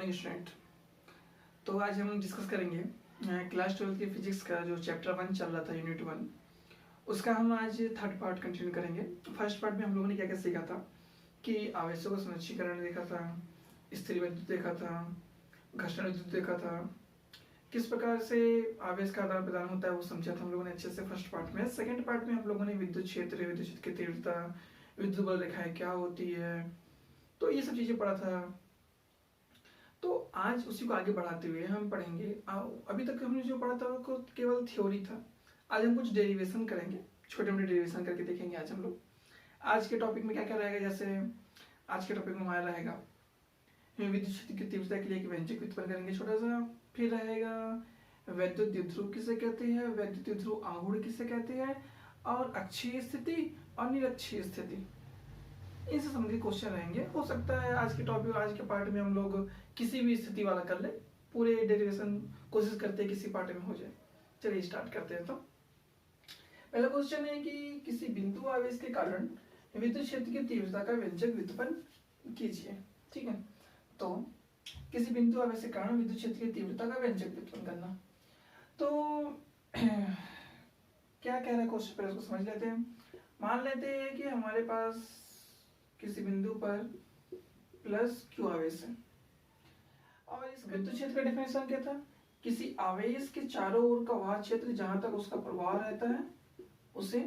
Morning student. तो आज हम डिस्कस करेंगे क्लास 12 की फिजिक्स का जो चैप्टर 1 चल रहा था, यूनिट 1, उसका हम आज थर्ड पार्ट कंटिन्यू करेंगे। फर्स्ट पार्ट में हम लोगों ने क्या क्या सीखा था कि आवेशों का संरक्षीकरण देखा था, स्थिर विद्युत देखा था, घर्षण विद्युत देखा था, किस प्रकार से आवेश का आदान प्रदान होता है वो समझा था हम लोगों ने अच्छे से फर्स्ट पार्ट में। सेकेंड पार्ट में हम लोगों ने विद्युत क्षेत्र की तीव्रता, विद्युत बल रेखाएं क्या होती है, तो ये सब चीजें पढ़ा था। तो आज उसी को आगे बढ़ाते हुए हम पढ़ेंगे, अभी तक हमने जो पढ़ा था वो केवल थ्योरी था। आज हम कुछ डेरिवेशन करेंगे, छोटे मोटे डेरिवेशन करके देखेंगे आज हम लोग। आज के टॉपिक में क्या क्या रहेगा, जैसे आज के टॉपिक में हमारा रहेगा विद्युत क्षेत्र की तीव्रता के लिए एक व्यंजक व्युत्पन्न करेंगे छोटा सा। फिर रहेगा वैद्युत द्विध्रुव किसे कहते हैं, वैद्युत द्विध्रुव आघूर्ण किसे कहते हैं, और अक्षीय स्थिति और निरक्षीय स्थिति, इनसे संबंधित क्वेश्चन रहेंगे। हो सकता है आज के टॉपिक, आज के पार्ट में हम लोग किसी भी स्थिति वाला कर ले, पूरे डेरिवेशन कोशिश करते हैं किसी पार्ट में हो जाए। चलिए स्टार्ट करते हैं। तो पहला क्वेश्चन है कि किसी बिंदु आवेश के कारण विद्युत क्षेत्र की तीव्रता का व्यंजक व्युत्पन्न कीजिए। ठीक है, तो किसी बिंदु आवेश के कारण विद्युत क्षेत्र की तीव्रता का व्यंजक व्युत्पन्न करना। तो क्या कह रहा है क्वेश्चन, पहले उसको समझ लेते हैं। मान लेते हैं कि हमारे पास किसी बिंदु पर प्लस क्यू आवेश है, और इस विद्युत क्षेत्र का डेफिनेशन क्या था, किसी आवेश के चारों ओर का वह क्षेत्र जहां तक उसका प्रभाव रहता है उसे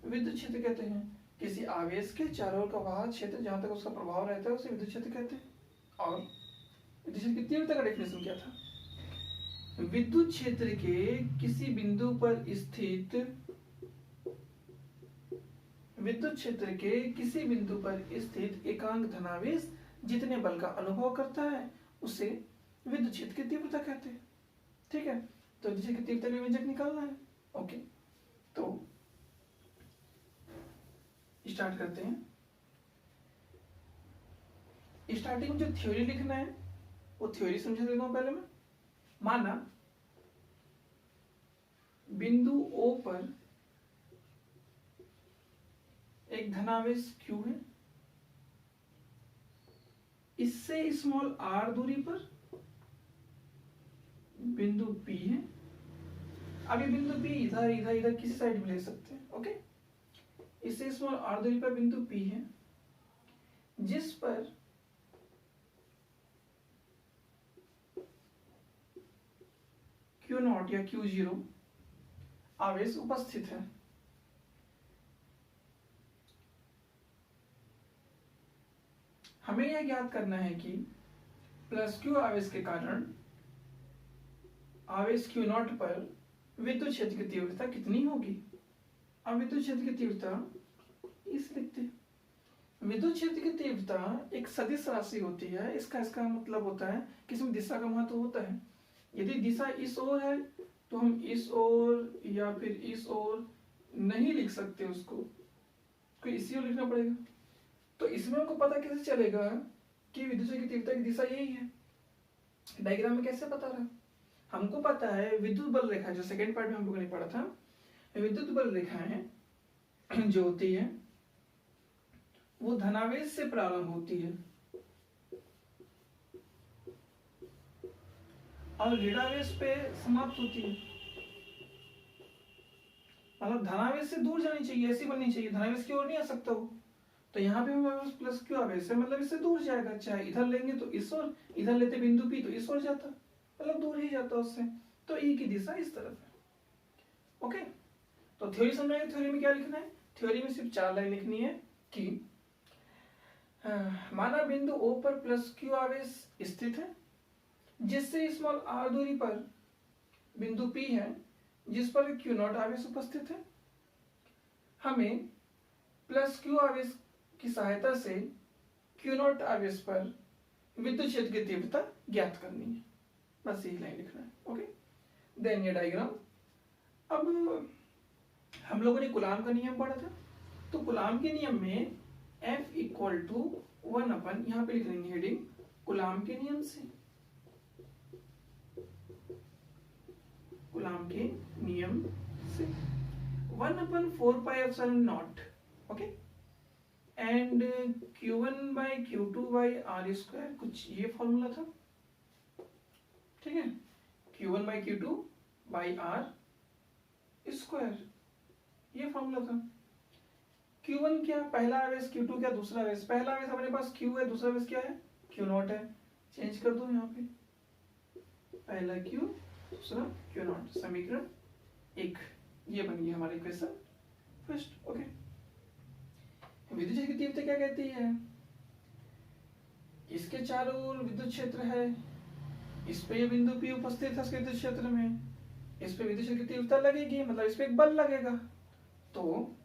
विद्युत क्षेत्र कहते हैं। किसी आवेश के चारों ओर का वह क्षेत्र जहां तक उसका प्रभाव रहता है उसे विद्युत क्षेत्र कहते हैं। और विद्युत क्षेत्र की तीव्रता का डेफिनेशन क्या था, विद्युत क्षेत्र के किसी बिंदु पर स्थित, विद्युत क्षेत्र के किसी बिंदु पर स्थित एकांक धनावेश जितने बल का अनुभव करता है उसे विद्युत क्षेत्र की तीव्रता कहते हैं। ठीक है, तो विद्युत क्षेत्र की तीव्रता का व्यंजक निकालना है। ओके, तो स्टार्ट करते हैं। स्टार्टिंग में जो थ्योरी लिखना है वो थ्योरी समझा देता हूं पहले मैं। माना बिंदु O पर एक धनावेश Q है, इससे स्मॉल r दूरी पर बिंदु P है। अब ये बिंदु P इधर इधर इधर किसी साइड में ले सकते हैं। ओके, इससे स्मॉल r दूरी पर बिंदु P है जिस पर Q0 या Q0 आवेश उपस्थित है। हमें यह ज्ञात करना है कि प्लस Q आवेश के कारण आवेश Q0 पर विद्युत क्षेत्र की तीव्रता कितनी होगी। अब विद्युत क्षेत्र की तीव्रता इस लिखते हैं। विद्युत क्षेत्र की तीव्रता एक सदिश राशि होती है। इसका मतलब होता है कि इसमें दिशा का महत्व होता है। यदि दिशा इस ओर है तो हम इस ओर या फिर इस ओर नहीं लिख सकते, उसको कोई इसी ओर लिखना पड़ेगा। तो इसमें हमको पता कैसे चलेगा कि विद्युत क्षेत्र की तीव्रता की दिशा यही है, डायग्राम में कैसे पता रहा। हमको पता है विद्युत बल रेखा, जो सेकेंड पार्ट में हम लोगों ने पढ़ा था, विद्युत बल रेखाएं जो होती है वो धनावेश से प्रारंभ होती है और ऋणावेश पे समाप्त होती है। मतलब धनावेश से दूर जानी चाहिए, ऐसी बननी चाहिए, धनावेश की ओर नहीं आ सकता वो। तो यहाँ पे हमारे पास प्लस क्यू आवेश है, मतलब इससे दूर जाएगा। चाहे इधर लेंगे तो इस ओर, इधर लेते बिंदु P तो इस ओर जाता, मतलब दूर ही जाता उससे। तो E की दिशा इस तरफ है। ओके, तो थ्योरी समझाएंगे। थ्योरी में क्या लिखना है, थ्योरी में सिर्फ 4 लाइन लिखनी है कि माना बिंदु O पर प्लस क्यू आवेश स्थित है जिससे स्मॉल r दूरी पर बिंदु P है जिस पर Q0 आवेश उपस्थित है। हमें प्लस Q आवेश की सहायता से Q0 आवेश पर विद्युत क्षेत्र की तीव्रता ज्ञात करनी है। बस यही लाइन लिखना है। ओके, देन ये डायग्राम। अब हम लोगों ने कूलाम का नियम पढ़ा था, तो कूलाम के नियम में F इक्वल टू 1/, यहाँ पे लिख लेंगे हेडिंग, कूलाम के नियम से, कूलाम के नियम से 1/4 pi epsilon nought. Okay, and Q1 by Q2 by R square, कुछ ये फॉर्मूला था, ठीक है, Q1 by Q2 by R square, ये फॉर्मूला था। Q1 क्या, पहला आवेश, Q2 क्या, दूसरा आवेश। पहला आवेश अपने पास Q है, दूसरा आवेश क्या है, Q0 है, चेंज कर दो यहाँ पे, पहला Q, दूसरा Q0, समीकरण 1, ये बन गई हमारी इक्वेशन फर्स्ट। ओके, विद्युत क्षेत्र की तीव्रता क्या कहती है, इसके चारों ओर विद्युत क्षेत्र है, इस पे ये बिंदु P उपस्थित है इसके विद्युत क्षेत्र में, इस पे विद्युत क्षेत्र की तीव्रता लगेगी, मतलब इस पे एक बल लगेगा। तो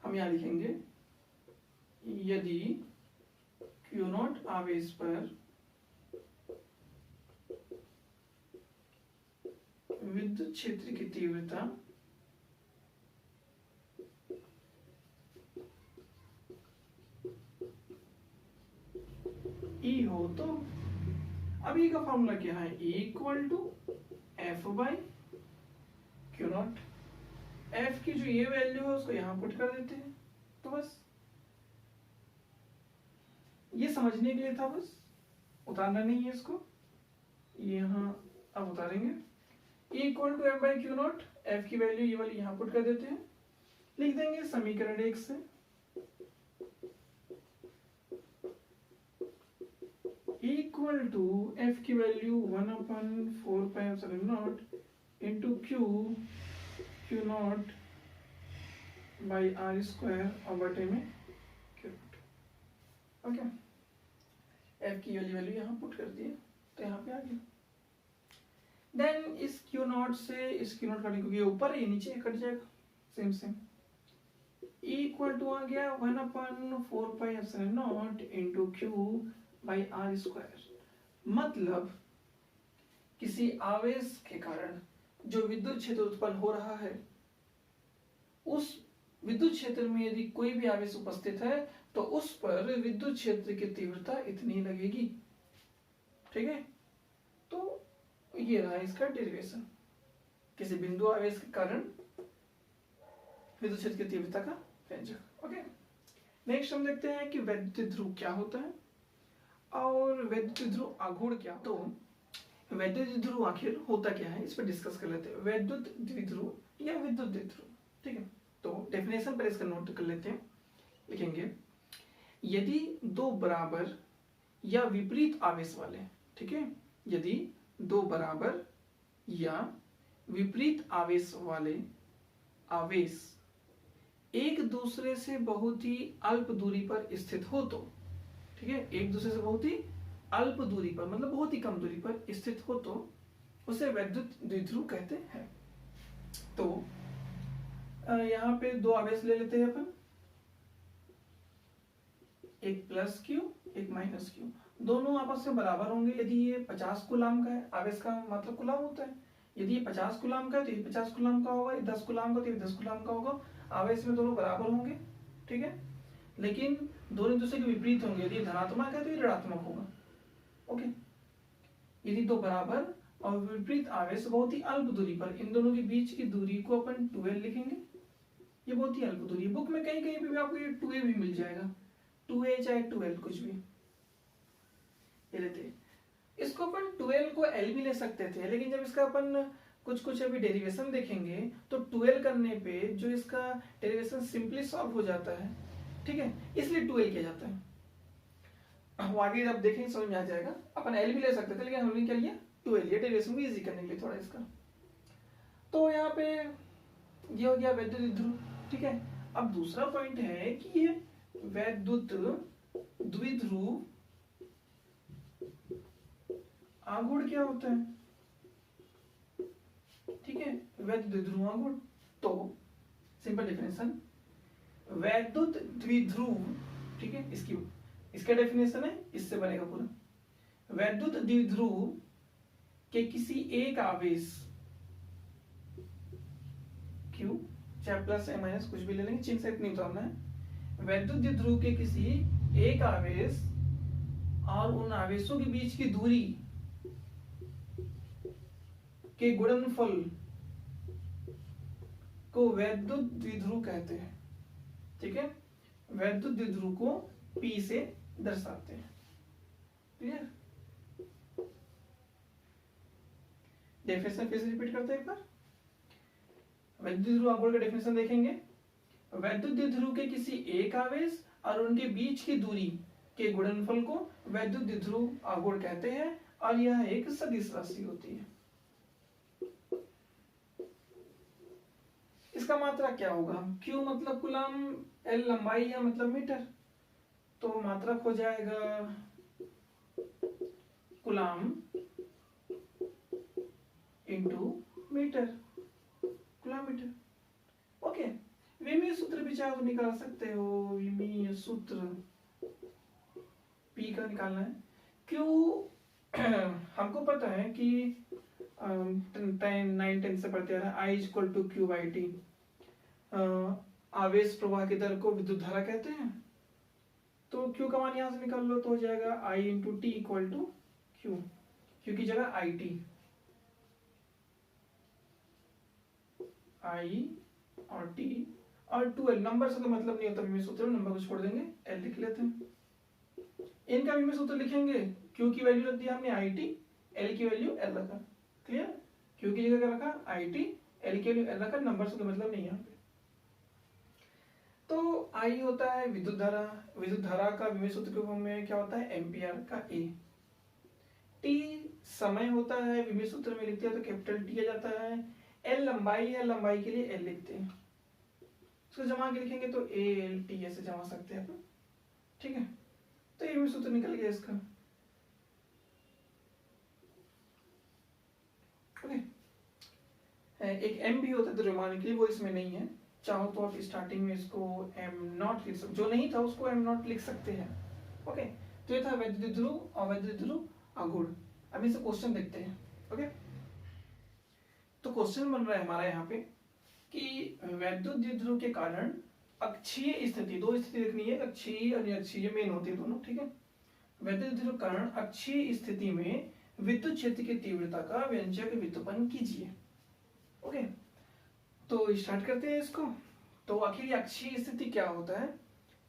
हम यहाँ लिखेंगे यदि Q0 आवेश पर विद्युत क्षेत्र की तीव्रता E हो तो, अब E का फॉर्मूला क्या है, E equal to F by Q0। F की जो ये वैल्यू है उसको यहाँ पुट कर देते हैं, तो बस ये समझने के लिए था, बस उतारना नहीं है इसको, यहाँ अब उतारेंगे। E equal to F by Q0, F की वैल्यू ये वाली यहाँ पुट कर देते हैं, लिख देंगे समीकरण 1 से इक्वल टू एफ की value 1/4πε0 into Q0 by R square और बटे में Q0। ओके, एफ की वाली वैल्यू यहाँ पुट कर दिए तो यहाँ पे आ गया। देन इस Q0 से इस Q0 कटेंगे, क्योंकि ये ऊपर है ये नीचे कट जाएगा, same same. E equal to आ गया 1/4πε0 into Q by R square. मतलब किसी आवेश के कारण जो विद्युत क्षेत्र उत्पन्न हो रहा है, उस विद्युत क्षेत्र में यदि कोई भी आवेश उपस्थित है तो उस पर विद्युत क्षेत्र की तीव्रता इतनी लगेगी, ठीक है। तो ये रहा इसका डेरिवेशन, किसी बिंदु आवेश के कारण विद्युत क्षेत्र की तीव्रता का व्यंजक। ओके, नेक्स्ट हम देखते हैं कि वैद्युत ध्रुव क्या होता है और वैद्युत ध्रुव आघूर्ण क्या। तो वैद्युत ध्रुव आखिर होता क्या है, इस पर डिस्कस कर लेते हैं। वैद्युत द्विध्रुव या विद्युत द्विध्रुव, ठीक है। तो डेफिनेशन पर इसका नोट कर लेते हैं, लिखेंगे यदि दो बराबर या विपरीत आवेश वाले, ठीक है, यदि दो बराबर या विपरीत आवेश वाले आवेश एक दूसरे से बहुत ही अल्प दूरी पर स्थित हो तो, ठीक है, एक दूसरे से बहुत ही अल्प दूरी पर मतलब बहुत ही कम दूरी पर स्थित हो तो उसे वैद्युत द्विध्रुव कहते हैं। तो यहाँ पे दो आवेश ले लेते हैं अपन, एक प्लस क्यू एक माइनस क्यू, दोनों आपस में बराबर होंगे। यदि ये 50 कूलाम का है, आवेश का मतलब कूलाम होता है, यदि ये 50 कूलाम का है तो ये 50 कूलाम का होगा, ये 10 कूलाम का तो ये 10 कूलाम का होगा, आवेश में दोनों बराबर होंगे, ठीक है। लेकिन दोनों दूसरे के विपरीत होंगे, यदि धनात्मक है तो ये ऋणात्मक होगा। ओके, यदि दो बराबर और विपरीत आवेश बहुत ही अल्प दूरी पर, इन दोनों के बीच की दूरी को अपन 2l लिखेंगे, ये बहुत ही अल्प दूरी है। बुक में कहीं कहीं पे भी आपको ये 2a भी मिल जाएगा, 2a चाहे 2l कुछ भी ये लेते हैं। इसको अपन 2l को l भी ले सकते थे, लेकिन जब इसका अपन कुछ अभी डेरिवेशन देखेंगे तो 2l करने पे जो इसका डेरिवेशन सिंपली सॉल्व हो जाता है, ठीक है, इसलिए 2l किया जाता है। वो आगे जब देखेंगे समझ में आ जाएगा। अपन l भी ले सकते थे लेकिन हमने क्या लिया 2l, ये डेरिवेशन को इजी करने के लिए थोड़ा इसका। तो यहाँ पे ये हो गया वैद्युत ध्रुव, ठीक है। अब दूसरा पॉइंट है कि ये वैद्युत द्विध्रुव आघूर्ण क्या होता है, ठीक है, वैद्युत द्विध्रुव आघूर्ण। तो सिंपल डेफिनेशन वैद्युत द्विध्रुव, ठीक है, इसका डेफिनेशन है, इससे बनेगा पूरा। वैद्युत द्विध्रुव के किसी एक आवेश Q, चाहे प्लस या माइनस कुछ भी ले लेंगे, चिन्ह से इतनी उतारना है। वैद्युत द्विध्रुव के किसी एक आवेश और उन आवेशों के बीच की दूरी के गुणनफल को वैद्युत द्विध्रुव कहते हैं, ठीक है। वैद्युत द्विध्रुव को P से दर्शाते हैं। क्लियर? डेफिनेशन फिर से रिपीट करते हैं एक बार। वैद्युत द्विध्रुव आघूर्ण का डेफिनेशन देखेंगे। वैद्युत द्विध्रुव के किसी एक आवेश और उनके बीच की दूरी के गुणनफल को वैद्युत द्विध्रुव आघूर्ण कहते हैं और यह एक सदिश राशि होती है। इसका मात्रक क्या होगा? Q मतलब कूलम, L लंबाई है मतलब मीटर, तो मात्रक हो जाएगा coulomb into metre, coulomb metre. Okay, विमीय सूत्र भी चाहे तो निकाल सकते हो। विमीय सूत्र P का निकालना है। Q हमको पता है कि 9-10 से पढ़ते आ रहा है, I equal to Q by T. आवेश प्रवाह की दर को विद्युत धारा कहते हैं, तो Q का मान यहां से निकाल लो तो हो जाएगा I into T equal to Q, Q की जगह IT, I और T और 2L। नंबर से तो मतलब नहीं होता विमीय सूत्र में, नंबर को छोड़ देंगे, L लिख लेते हैं। इनका विमीय सूत्र लिखेंगे, Q की वैल्यू रख दिया हमने IT, L की वैल्यू L रखा। क्लियर? Q की जगह क्या रखा? IT, L की वैल्यू L रखा, नंबर से तो मतलब नहीं है। तो I होता है विद्युत धारा, विद्युत धारा का विमीय सूत्र के फॉर्म में क्या होता है? एम्पियर का A। T समय होता है, विमीय सूत्र में लिखते हैं तो कैपिटल T आ जाता है। L लंबाई है, लंबाई के लिए L लिखते हैं। इसको जमा के लिखेंगे तो ALT ऐसे जमा सकते हैं अपन। ठीक है, तो ये विमीय सूत्र निकल गया इसका। ओके, एक M भी होता है द्रव्यमान के लिए, वो इसमें नहीं है। चाहो तो आप स्टार्टिंग में इसको M0 लिख सकते, जो नहीं था उसको M0 लिख सकते हैं। ओके, तो ये था वैद्युत ध्रुव और वैद्युत ध्रुव आघूर्ण। अब इसे क्वेश्चन देखते हैं। ओके, तो क्वेश्चन बन रहा है हमारा यहाँ पे कि वैद्युत द्विध्रुव के कारण अक्षीय स्थिति, दो स्थिति देखनी है, अक्षीय और निरक्षीय मेन होती है दोनों। ठीक है, वैद्युत द्विध्रुव के कारण अक्षीय स्थिति में विद्युत क्षेत्र की तीव्रता का व्यंजक व्युत्पन्न कीजिए। ओके, तो स्टार्ट करते हैं इसको। तो आखिर अक्षीय स्थिति क्या होता है,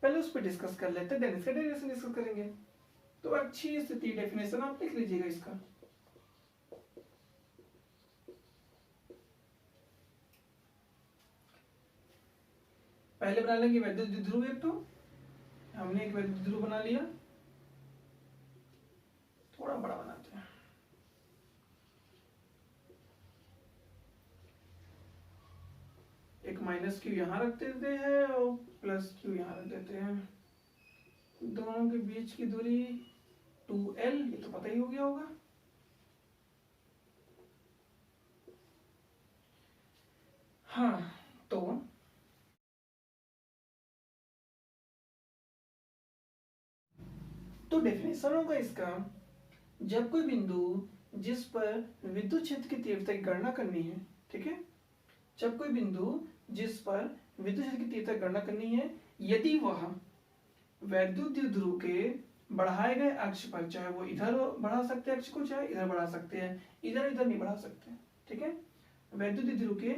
पहले उस पर डिस्कस कर लेते हैं, देन इसका डेरिवेशन डिस्कस करेंगे। तो अक्षीय स्थिति डेफिनेशन आप लिख लीजिएगा इसका। पहले बना लेंगे वैद्युत द्विध्रुव एक, तो हमने एक वैद्युत द्विध्रुव बना लिया, थोड़ा बड़ा बनाते हैं। एक माइनस Q यहाँ रख देते हैं और प्लस Q यहाँ रख देते हैं। दोनों के बीच की दूरी 2L, ये तो पता ही हो गया होगा। हाँ, तो डेफिनेशन होगा इसका, जब कोई बिंदु जिस पर विद्युत क्षेत्र की तीव्रता की गणना करनी है, ठीक है, जब कोई बिंदु जिस पर विद्युत क्षेत्र की तीव्रता की गणना करनी है, यदि वह वैद्युत द्विध्रुव के बढ़ाए गए अक्ष पर, चाहे वो इधर बढ़ा सकते हैं अक्ष को, चाहे इधर बढ़ा सकते हैं, इधर इधर नहीं बढ़ा सकते, ठीक है, वैद्युत द्विध्रुव के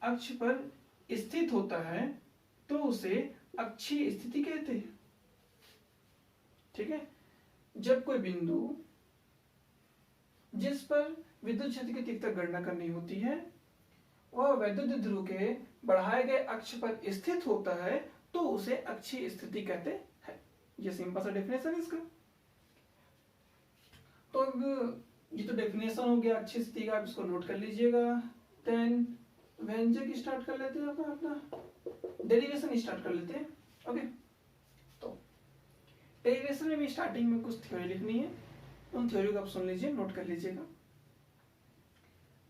अक्ष पर स्थित होता है तो उसे अक्षीय स्थिति कहते हैं। ठीक है, जब कोई बिंदु जिस पर विद्युत क्षेत्र की तीव्रता गणना करनी होती है वह वैद्युत द्विध्रुव के बढ़ाए गए अक्ष पर स्थित होता है तो उसे अक्षीय स्थिति कहते हैं। ये सिंपल सा डेफिनेशन है इसका। तो अब ये तो डेफिनेशन हो गया अक्षीय स्थिति का, आप इसको नोट कर लीजिएगा। देन व्यंजक स्टार्ट कर लेते हैं, अपना डेरिवेशन स्टार्ट कर लेते हैं। ओके, तो डेरिवेशन में भी स्टार्टिंग में कुछ थ्योरी लिखनी है, उन थ्योरी को आप सुन लीजिए, नोट कर लीजिएगा।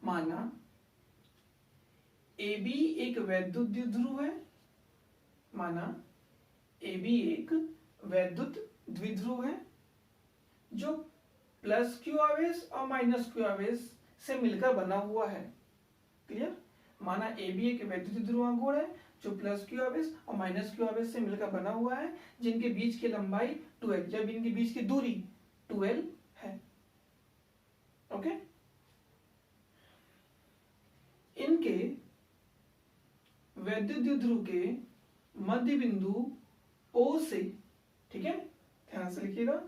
माना AB एक वैद्युत द्विध्रुव है, माना AB एक वैद्युत द्विध्रुव है जो प्लस Q आवेश और माइनस Q आवेश से मिलकर बना हुआ है। क्लियर? माना AB एक वैद्युत द्विध्रुव आघूर्ण है जो प्लस Q आवेश और माइनस Q आवेश से मिलकर बना हुआ है, जिनके बीच की लंबाई 2L, जब इनके बीच की दूरी 2L है। ओके, इनके वैद्युत द्विध्रुव के मध्य बिंदु ओ से, ठीक है, ध्यान से लिखिएगा,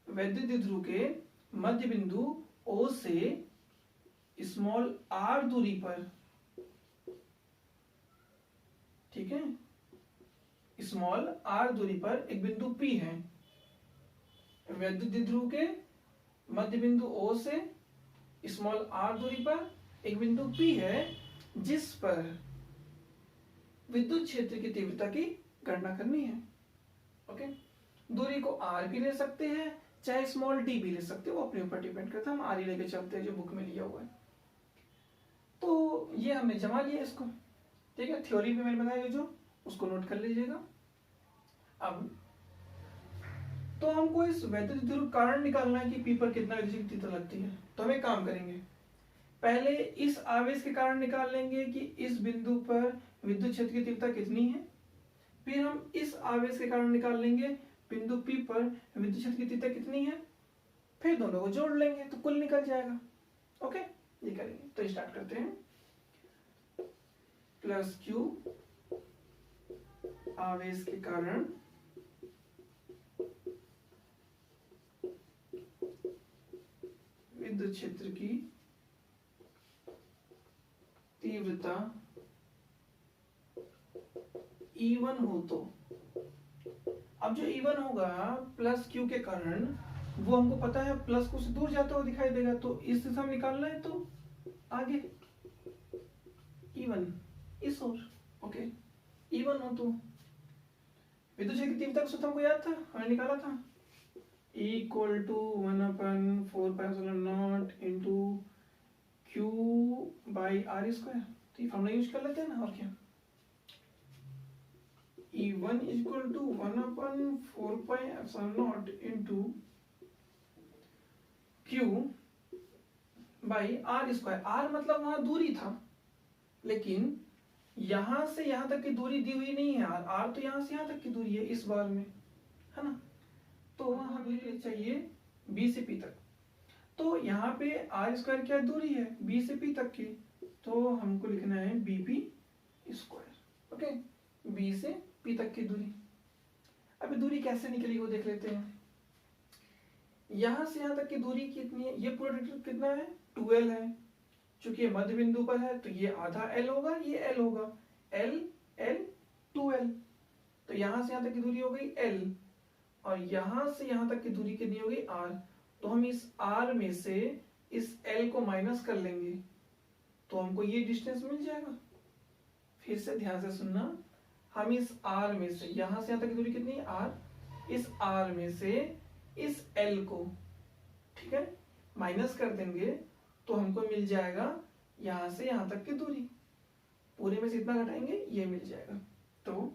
वैद्युत द्विध्रुव के मध्य बिंदु ओ से स्मॉल r दूरी पर, ठीक है, स्मॉल r दूरी पर एक बिंदु P है। वैद्युत द्विध्रुव के मध्य बिंदु O से स्मॉल r दूरी पर एक बिंदु P है, जिस पर विद्युत क्षेत्र की तीव्रता की गणना करनी है। ओके, दूरी को r भी ले सकते हैं, चाहे स्मॉल d भी ले सकते हो, वो अपने ऊपर डिपेंड करता है। हम r ही लेके चलते हैं जो बुक में लिया हुआ है। तो ये हमने जमा लिया इसको, ठीक है, थ्योरी में मैंने बताया जो, उसको नोट कर लीजिएगा। अब तो हमको इस वैद्युत द्विध्रुव कारण निकालना है कि P पर कितना विद्युत की तीव्रता लगती है। तो हम एक काम करेंगे, पहले इस आवेश के कारण निकाल लेंगे कि इस बिंदु पर विद्युत क्षेत्र की तीव्रता कितनी है, फिर हम इस आवेश के कारण निकाल लेंगे बिंदु P पर विद्युत क्षेत्र की तीव्रता कितनी है, फिर दोनों को जोड़ लेंगे तो कुल निकल जाएगा। ओके, ये करेंगे। तो स्टार्ट करते हैं। प्लस Q आवेश के कारण विद्युत क्षेत्र की तीव्रता E1 हो तो, अब जो E1 होगा प्लस Q के कारण, वो हमको पता है प्लस को से दूर जाता हुआ दिखाई देगा, तो इस दिशा में निकालना है, तो आगे E1 इस ओर। ओके, E1 हो तो विद्युत क्षेत्र की तीव्रता का सूत्र हमको याद था, हमने निकाला था, equal to 1/4πε0 into Q by R square. तो ये फॉर्मूला यूज कर लेते हैं ना, और क्या, E1 equal to 1/4πε0 into Q by R square. R मतलब वहां दूरी था, लेकिन यहां से यहां तक की दूरी दी हुई नहीं है। R तो यहां से यहां तक की दूरी है इस बार में, है ना, तो वहां दूरी चाहिए B से P तक। तो यहाँ पे R स्क्वायर क्या दूरी है B से P तक की, तो हमको लिखना है BP स्क्वायर। ओके, B से P तक की दूरी। अभी दूरी कैसे निकली वो देख लेते हैं। यहां से यहां तक की दूरी कितनी है, ये पूरा कितना है 2L है, चूंकि ये मध्य बिंदु पर है तो ये आधा L होगा, ये L होगा, L L 2L। तो यहां से यहां तक की दूरी हो गई L, और यहां से यहां तक की दूरी कितनी होगी R। तो हम इस R में से इस L को माइनस कर लेंगे तो हमको ये डिस्टेंस मिल जाएगा। फिर से ध्यान से सुनना, हम इस R में से यहां से यहां तक की दूरी कितनी है R, इस R में से इस L को, ठीक है, माइनस कर देंगे तो हमको मिल जाएगा यहां से यहां तक की दूरी, पूरे में से इतना घटाएंगे ये मिल जाएगा। तो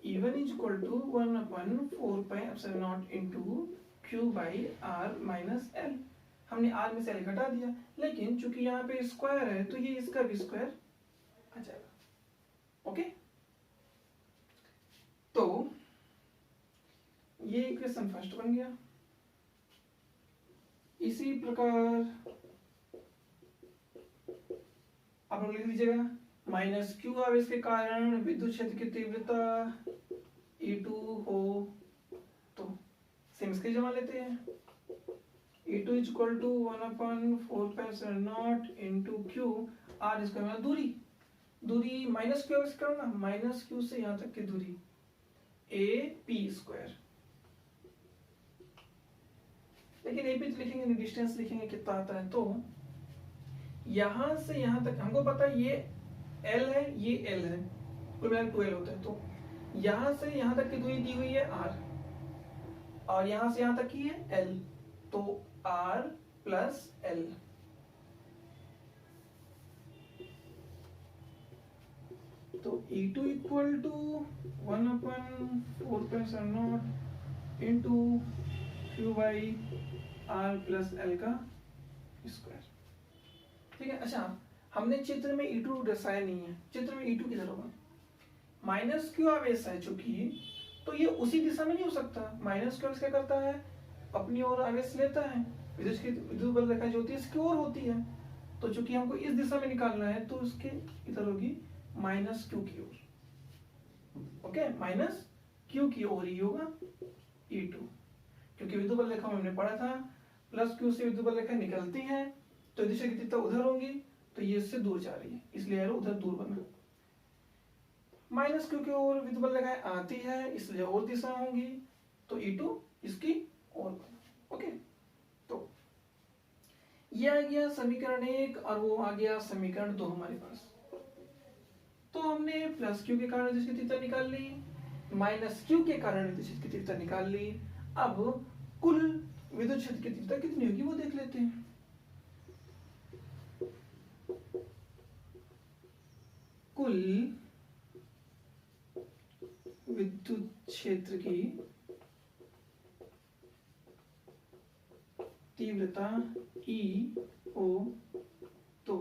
E1 is equal to 1/4πε0 into Q by R minus L। हमने R में से L घटा दिया, लेकिन चूंकि यहाँ पे स्क्वायर है तो ये इसका भी स्क्वायर आ जाएगा। ओके, तो ये इक्वेशन फर्स्ट बन गया। इसी प्रकार आप लोग लिख लीजिएगा, माइनस Q आवेश के कारण विद्युत क्षेत्र की तीव्रता E2 हो तो सेम इसके जमा लेते हैं। E2 is equal to 1/4πε0 into Q R square, दूरी माइनस Q आवेश करना, माइनस Q से यहां तक की दूरी AP स्क्वायर। लेकिन AP तो लिखेंगे नहीं, डिस्टेंस लिखेंगे कितना आता है। तो यहां से यहां तक हमको पता है ये L है, ये L है, कुल मिलाकर 2L होता है। तो यहां से यहां तक की दूरी दी हुई है R, और यहां से यहां तक की है L, तो R प्लस L। तो E2 equal to 1/4πε0 into Q by R plus L का स्क्वायर। ठीक है, अच्छा हमने चित्र में E2 दर्शाया नहीं है, चित्र में E2 किधर होगा, माइनस Q आवेश है चूंकि, तो ये उसी दिशा में नहीं हो सकता। माइनस Q आवेश क्या करता है, अपनी ओर आवेश लेता है, विद्युत बल रेखा जो होती है इसकी ओर होती है। तो चूंकि हमको इस दिशा में निकालना है तो उसके इधर होगी माइनस Q की ओर। ओके, माइनस क्यू की ओर ई होगा E2, क्योंकि विद्युत बल रेखा में हमने पढ़ा था प्लस क्यू से विद्युत बल रेखा निकलती है तो दिशा की तीव्रता उधर होगी, तो ये इससे दूर जा रही है इसलिए एरो उधर दूर बना। माइनस क्यू की ओर विद्युत बल रेखा आती है इसलिए और दिशा होंगी, तो E2 इसकी ओर बना। ओके, तो ये आ गया समीकरण 1 और वो आ गया समीकरण 2 हमारे पास। तो हमने प्लस क्यू के कारण दिशा की तीव्रता निकाल ली, माइनस क्यू के कारण दिशा की तीव्रता निकाल ली। अब कुल विद्युत क्षेत्र की तीव्रता कितनी होगी वो देख लेते हैं। कुल विद्युत क्षेत्र की तीव्रता E(O) तो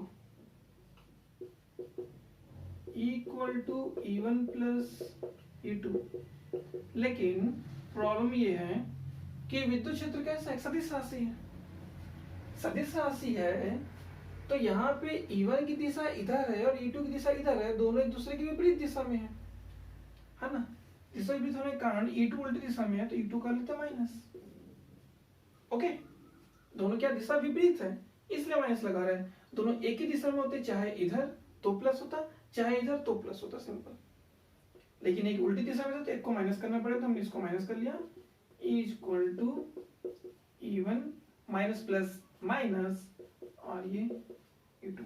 equal to E1 plus E2। लेकिन प्रॉब्लम ये है कि विद्युत क्षेत्र कैसा है, सदिश राशि है। सदिश राशि है तो यहाँ पे E1 की दिशा इधर है और E2 की दिशा इधर है, दोनों एक दूसरे की विपरीत दिशा में है ना। दिशा विपरीत होने के कारण E2 उल्टी दिशा में है तो E2 कर लेते माइनस। ओके, दोनों क्या दिशा विपरीत है इसलिए माइनस लगा रहे हैं। दोनों एक ही दिशा में होते, चाहे इधर तो प्लस होता चाहे इधर तो प्लस होता, सिंपल। लेकिन एक उल्टी दिशा में था तो एक को माइनस करना पड़ेगा, तो हमने इसको माइनस कर लिया। Equal to E1 minus plus minus और ये E2।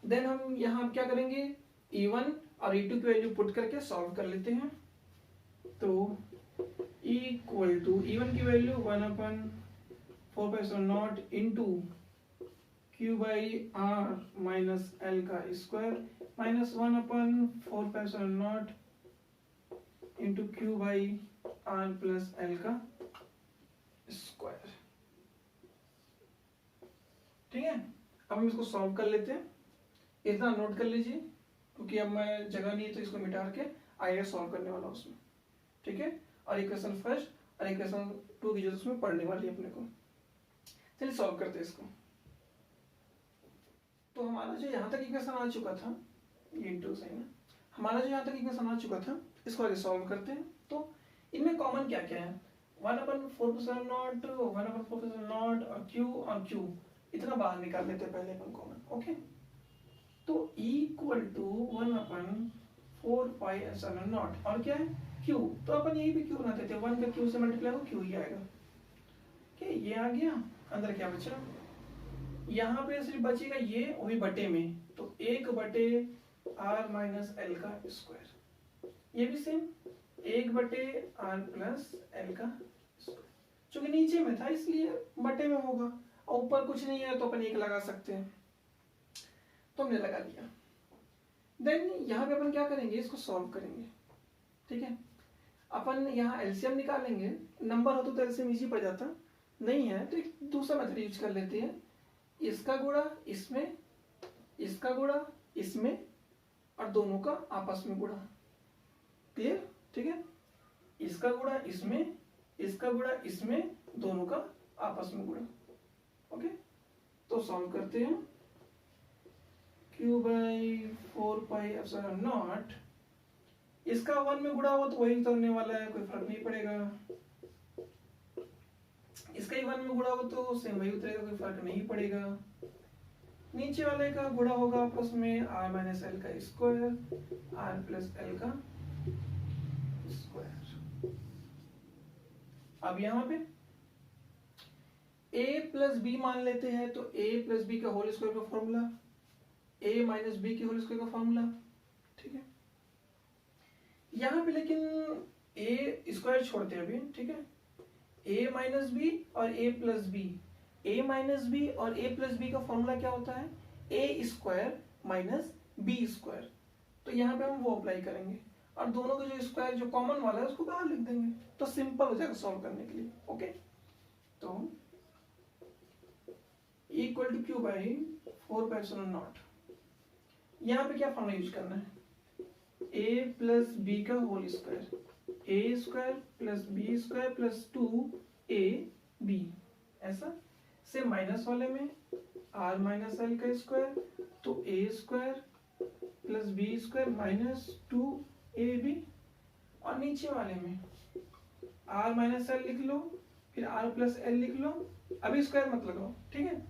देन हम यहाँ क्या करेंगे, E1 और E2 की वैल्यू पुट करके सॉल्व कर लेते हैं। तो इक्वल टू E1 की value 1/4π0 into Q by R minus L का square minus 1/4π0 into Q by R plus L का स्क्वायर। ठीक है, अब हम इसको सॉल्व कर लेते हैं। इतना नोट कर लीजिए क्योंकि अब मैं जगह नहीं है तो इसको मिटा के आगे सॉल्व करने वाला हूँ उसमें। ठीक है, और इक्वेशन फर्स्ट और इक्वेशन 2 की जो उसमें पढ़ने वाली है अपने को। चलिए सॉल्व करते हैं इसको। तो हमारा जो यहाँ तक इक्वेशन आ चुका था, ये इंटू सही ना, हमारा जो यहाँ तक इक्वेशन आ चुका था इसको आगे सॉल्व करते हैं। तो इनमें कॉमन क्या क्या है, 1/4π0 और Q इतना बाहर निकाल लेते हैं पहले अपन कॉमन। ओके, तो इक्वल टू 1/4π0 और क्या है Q, तो अपन यही भी Q बनाते थे, 1 का Q से मल्टीप्लाई हो Q ही आएगा। ओके, ये आ गया, अंदर क्या बचा, यहाँ पे सिर्फ बचेगा ये वही बटे में, तो 1/R माइनस L का स्क्वायर, ये भी सेम 1/R प्लस L का स्क्वायर। चूंकि नीचे में था इसलिए बटे में होगा, और ऊपर कुछ नहीं है तो अपन 1 लगा सकते हैं, तो हमने लगा दिया। देन यहाँ पे अपन क्या करेंगे, इसको सॉल्व करेंगे। ठीक है, अपन यहाँ एलसीएम निकालेंगे, नंबर हो तो एलसीएम इजी पड़ जाता, नहीं है तो एक दूसरा मेथड यूज कर लेते हैं, इसका गुणा इसमें, इसका गुणा इसमें और दोनों का आपस में गुणा। क्लियर, ठीक है, इसका गुणा इसमें, इसका गुणा इसमें, दोनों का आपस में गुणा। ओके, तो सॉल्व करते हैं। Q/4πε0 इसका 1 में गुणा हुआ तो वही उतरने वाला है, कोई फर्क नहीं पड़ेगा। इसका ही 1 में गुणा हो तो सेम वही उतरेगा, कोई फर्क नहीं पड़ेगा। नीचे वाले का गुणा होगा आपस में R माइनस L का स्क्वायर, R प्लस L का स्क्वायर। अब यहाँ पे A प्लस बी मान लेते हैं, तो A प्लस बी का होल स्क्वायर का फॉर्मूला, A माइनस बी के होल स्क्वायर का फॉर्मूला। ठीक है, यहाँ पे लेकिन A स्क्वायर छोड़ते हैं अभी। ठीक है, A माइनस बी और A plus B, A minus B और A प्लस बी का फॉर्मूला क्या होता है, A square minus B square. तो यहाँ पे हम वो अप्लाई करेंगे और दोनों का जो स्क्वायर जो कॉमन वाला है उसको बाहर लिख देंगे, तो सिंपल हो जाएगा सॉल्व करने के लिए। ओके, तो इक्वल टू Q/4πε0, यहाँ पे क्या फॉर्मूला यूज करना है, A प्लस बी का whole square, A square plus B square plus 2AB, ऐसा। से माइनस वाले में R माइनस L का स्क्वायर, तो A square plus B square minus 2 A B, और नीचे वाले में आर माइनस एल लिख लो, फिर आर प्लस एल लिख लो, अभी स्क्वायर मत लगाओ, ठीक है।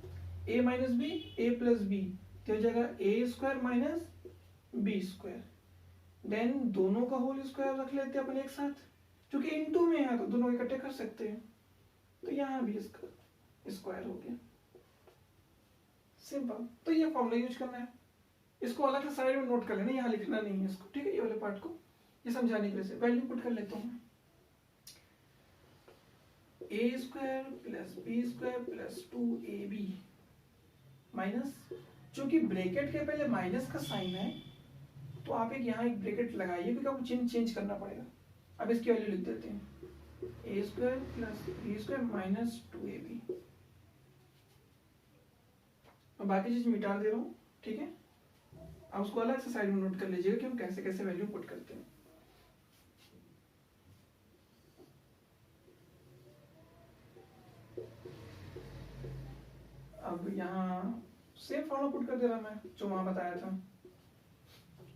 A minus B, A plus B, तो हो जाएगा A square minus B square, then दोनों का होल स्क्वायर रख लेते हैं अपन एक साथ, क्योंकि इनटू में है तो दोनों इकट्ठे कर सकते हैं, तो यहाँ भी इसका स्क्वायर हो गया, सिंपल। तो ये फॉर्मूला यूज करना है, इसको अलग से साइड में नोट कर लेना, यहाँ लिखना नहीं है इसको, ठीक है। ये वाले पार्ट को ये समझाने के लिए वैल्यू पुट कर लेता हूँ, A square plus B square plus 2ab minus, चूंकि ब्रैकेट के पहले माइनस का साइन है तो आप एक यहाँ एक ब्रैकेट लगाइए, क्योंकि आपको चिन्ह चेंज करना पड़ेगा। अब इसकी वैल्यू लिख देते हैं, A square plus B square minus 2ab, मैं बाकी चीज मिटा दे रहा हूँ, ठीक है। आप उसको अलग से साइड में नोट कर लीजिएगा कि हम कैसे कैसे वैल्यू पुट करते हैं। अब यहाँ सेम फॉर्मूला पुट कर दे रहा मैं जो वहां बताया था,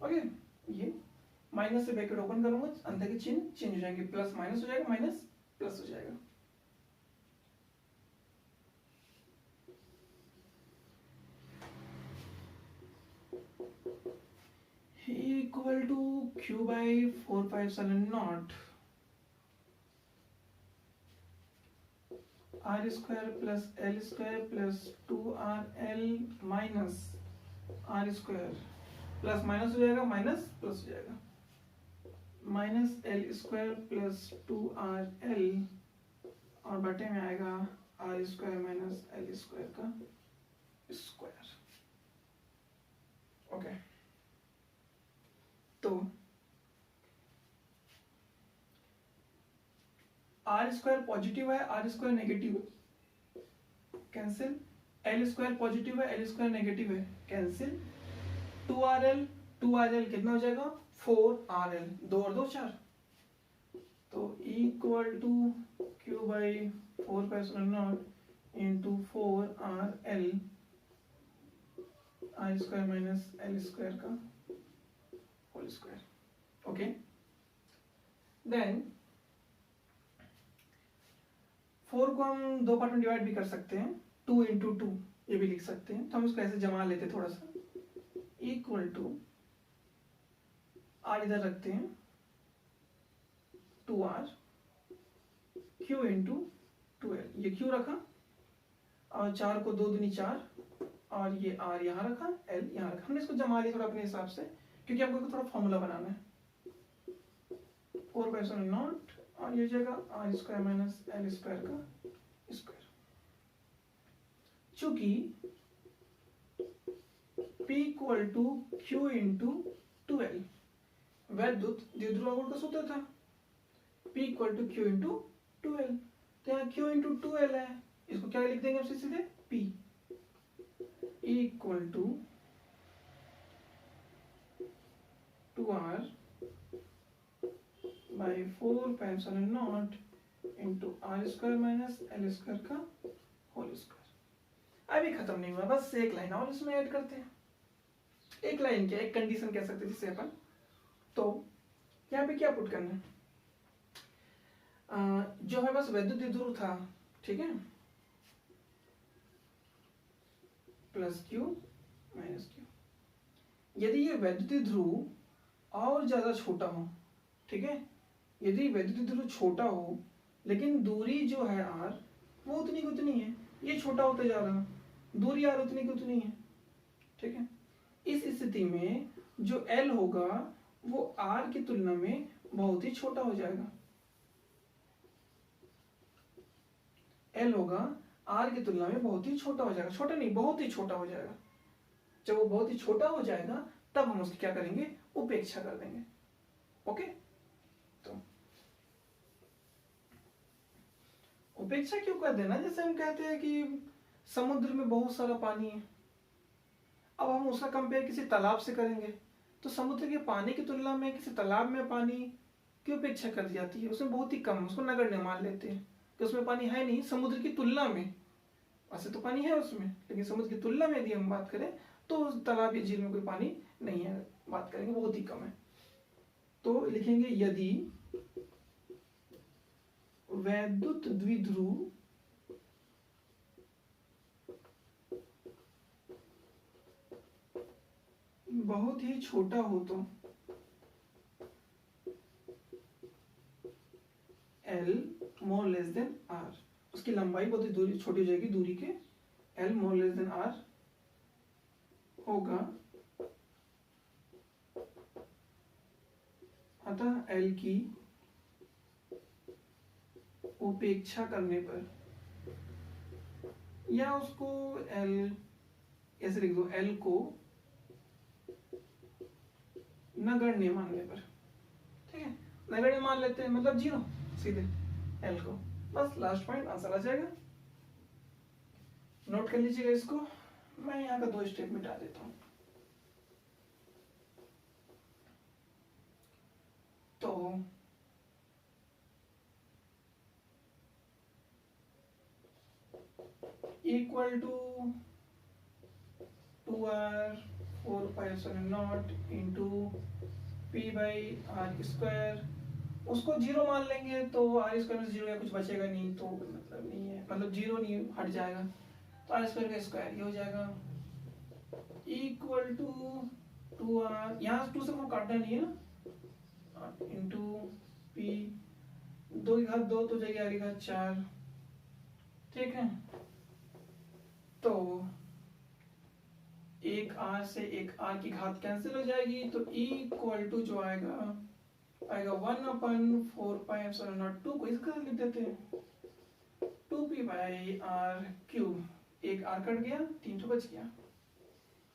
ओके। ये माइनस से ब्रैकेट ओपन करूंगा, अंदर के चिन्ह चेंज हो जाएंगे, प्लस माइनस हो जाएगा, माइनस प्लस हो जाएगा। Equal to Q by 4/0 R square plus L square plus 2rl minus R square, plus minus हो जाएगा, माइनस प्लस हो जाएगा, minus l square plus 2rl, और बटे में आएगा r square minus l square का स्क्वायर, ओके। तो आर स्क्वायर पॉजिटिव है, आर स्क्वायर नेगेटिव है, कैंसिल। एल स्क्वायर पॉजिटिव है, एल स्क्वायर नेगेटिव है, कैंसिल। 2rl कितना हो जाएगा, 4rl, 2 और 2 4, तो equal to Q by 4/0 into 4rl r square minus l square का होल स्क्वायर, ओके। देन 4 को हम दो पार्ट में डिवाइड भी कर सकते हैं, 2 इंटू 2 ये भी लिख सकते हैं, तो हम इसको ऐसे जमा लेते थोड़ा सा, इक्वल टू आर इधर रखते हैं 2r क्यू इंटू 2l, ये क्यू रखा, और 4 को 2 दूनी 4, और ये r यहाँ रखा, l यहाँ रखा, हमने इसको जमा लिया थोड़ा अपने हिसाब से, क्योंकि हमको थोड़ा फॉर्मूला बनाना है। 4/0 और ये जगह r square minus l square का स्क्वायर, चूंकि P equal to q into 2l वैद्युत द्विध्रुव का सूत्र था, P equal to q into 2l, तो यहाँ क्यू इंटू 2l है, इसको क्या लिख देंगे हम सीधे, P equal to 2r by 4/0 into r square minus l square का होल स्क्वायर। अभी खत्म नहीं हुआ, बस एक लाइन और इसमें ऐड करते हैं, एक लाइन क्या, एक कंडीशन कह सकते हैं जिसे अपन। तो यहाँ पे क्या पुट करना है, जो हमारे पास वैद्युत द्विध्रुव था, ठीक है, प्लस क्यू माइनस क्यू, यदि ये वैद्युत ध्रुव और ज्यादा छोटा हो, ठीक है, यदि वैद्युत ध्रुव छोटा हो लेकिन दूरी जो है r वो उतनी की उतनी है, ये छोटा होता जा रहा, दूरी r उतनी की उतनी है, ठीक है। इस स्थिति में जो l होगा वो r की तुलना में बहुत ही छोटा हो जाएगा, l होगा r की तुलना में बहुत ही छोटा हो जाएगा, छोटा नहीं बहुत ही छोटा हो जाएगा। जब वो बहुत ही छोटा हो जाएगा तब हम उसकी क्या करेंगे, उपेक्षा कर देंगे, ओके। तो उपेक्षा क्यों कर देना, जैसे हम कहते हैं कि समुद्र में बहुत सारा पानी है, अब हम उसका कंपेयर किसी तालाब से करेंगे तो समुद्र के पानी की तुलना में किसी तालाब में पानी की उपेक्षा कर दी जाती है, उसमें बहुत ही कम, उसको नगण्य मान लेते हैं कि उसमें पानी है नहीं समुद्र की तुलना में, वैसे तो पानी है उसमें, लेकिन समुद्र की तुलना में यदि हम बात करें तो तालाब या झील में कोई पानी नहीं है, बात करेंगे बहुत ही कम है। तो लिखेंगे यदि वैद्युत द्विध्रुव बहुत ही छोटा हो तो L more less than R, उसकी लंबाई बहुत ही दूरी छोटी हो जाएगी, दूरी के L more less than R होगा, अतः L की उपेक्षा करने पर, या उसको L ऐसे लिख दो, L को नगण्य मानने पर, ठीक है, नगण्य मान लेते हैं मतलब 0 सीधे L को, बस लास्ट पॉइंट आंसर आ जाएगा। नोट कर लीजिएगा इसको, मैं यहाँ का 2 स्टेप मिटा देता हूँ। तो equal to 2r 4πε0 into p by R square, उसको 0 मान लेंगे तो आर स्क्वायर में 0 या कुछ बचेगा नहीं, तो मतलब नहीं है, मतलब 0 नहीं हट जाएगा, तो आर स्क्वायर का स्क्वायर ये हो जाएगा, इक्वल टू 2r, यहाँ 2 से वो काटना नहीं है ना, इंटू p, 2 की घात 2 तो जाएगी आर की घात 4, ठीक है, तो एक r से एक r की घात कैंसिल हो जाएगी, तो इक्वल टू जो आएगा 1/4πε0, को इसका लिख देते हैं 2p बाई आर क्यूब, एक r कट गया, 3 तो बच गया,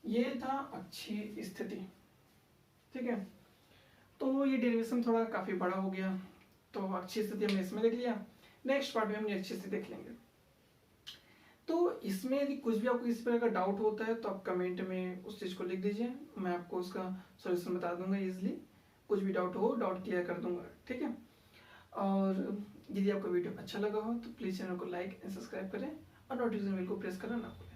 ये था अच्छी स्थिति, ठीक है। तो ये डेरिवेशन थोड़ा काफी बड़ा हो गया, तो अच्छी स्थिति हमने इसमें देख लिया, नेक्स्ट पार्ट में हम अच्छी स्थिति देख लेंगे। तो इसमें यदि कुछ भी आपको इस तरह का डाउट होता है तो आप कमेंट में उस चीज़ को लिख दीजिए, मैं आपको उसका सॉल्यूशन बता दूंगा इजीली, कुछ भी डाउट हो डाउट क्लियर कर दूंगा, ठीक है। और यदि आपको वीडियो अच्छा लगा हो तो प्लीज़ चैनल को लाइक एंड सब्सक्राइब करें और नोटिफिकेशन बेल को प्रेस करना ना भूलें।